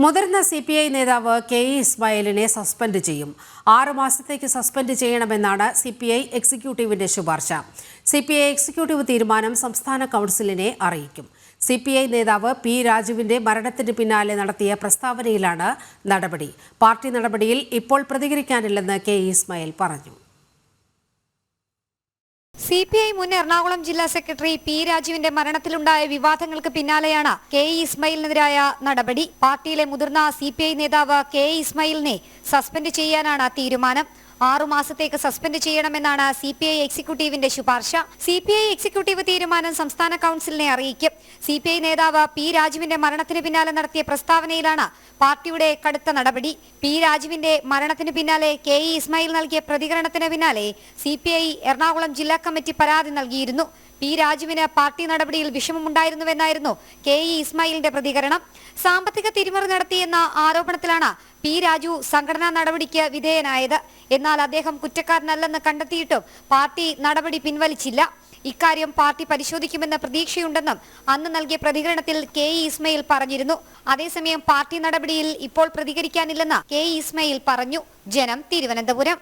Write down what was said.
മുതിർന്ന CPI നേതാവ് KE ഇസ്മായിലിനെ suspend ചെയ്യും. 6 മാസത്തേക്ക് സസ്പെൻഡ് ചെയ്യണമെന്നാണ് CPI എക്സിക്യൂട്ടീവിന്റെ ശുപാർശ. CPI എക്സിക്യൂട്ടീവ് തീരുമാനം സംസ്ഥാന കൗൺസിലിനെ അറിയിക്കും. CPI നേതാവ് P. രാജുവിന്റെ മരണത്തിന് പിന്നാലെ നടത്തിയ പ്രസ്താവനയിലാണ് നടപടി. പാർട്ടി നടപടിയിൽ ഇപ്പോൾ പ്രതികരിക്കാനില്ലെന്ന് KE ഇസ്മായിൽ പറഞ്ഞു. CPI മുൻ എറണാകുളം ജില്ലാ സെക്രട്ടറി P. രാജുവിന്റെ മരണത്തിലുണ്ടായ വിവാദങ്ങൾക്ക് പിന്നാലെയാണ് KE ഇസ്മായിലിനെതിരായ നടപടി. പാർട്ടിയിലെ മുതിർന്ന CPI നേതാവ് KE ഇസ്മായിലിനെ സസ്പെൻഡ് ചെയ്യാനാണ് തീരുമാനം. 6 മാസത്തേക്ക് സസ്പെൻഡ് ചെയ്യണമെന്നാണ് CPI എക്സിക്യൂട്ടീവിന്റെ ശുപാർശ. CPI എക്സിക്യൂട്ടീവ് തീരുമാനം സംസ്ഥാന കൗൺസിലിനെ അറിയിക്കും. CPI നേതാവ് P. രാജുവിന്റെ മരണത്തിന് പിന്നാലെ നടത്തിയ പ്രസ്താവനയിലാണ് പാർട്ടിയുടെ കടുത്ത നടപടി. P. രാജുവിന്റെ മരണത്തിന് പിന്നാലെ KE ഇസ്മായിൽ നൽകിയ പ്രതികരണത്തിന് പിന്നാലെ CPI എറണാകുളം ജില്ലാ കമ്മിറ്റി പരാതി നൽകിയിരുന്നു. P. രാജുവിന് പാർട്ടി നടപടിയിൽ വിഷമമുണ്ടായിരുന്നുവെന്നായിരുന്നു KE ഇസ്മായിലിന്റെ പ്രതികരണം. സാമ്പത്തിക തിരിമറി നടത്തിയെന്ന ആരോപണത്തിലാണ് P. രാജു സംഘടനാ നടപടിക്ക് വിധേയനായത്. എന്നാൽ അദ്ദേഹം കുറ്റക്കാരനല്ലെന്ന് കണ്ടെത്തിയിട്ടും പാർട്ടി നടപടി പിൻവലിച്ചില്ല. ഇക്കാര്യം പാർട്ടി പരിശോധിക്കുമെന്ന പ്രതീക്ഷയുണ്ടെന്നും അന്ന് നൽകിയ പ്രതികരണത്തിൽ KE ഇസ്മായിൽ പറഞ്ഞിരുന്നു. അതേസമയം പാർട്ടി നടപടിയിൽ ഇപ്പോൾ പ്രതികരിക്കാനില്ലെന്ന് KE ഇസ്മായിൽ പറഞ്ഞു. ജനം, തിരുവനന്തപുരം.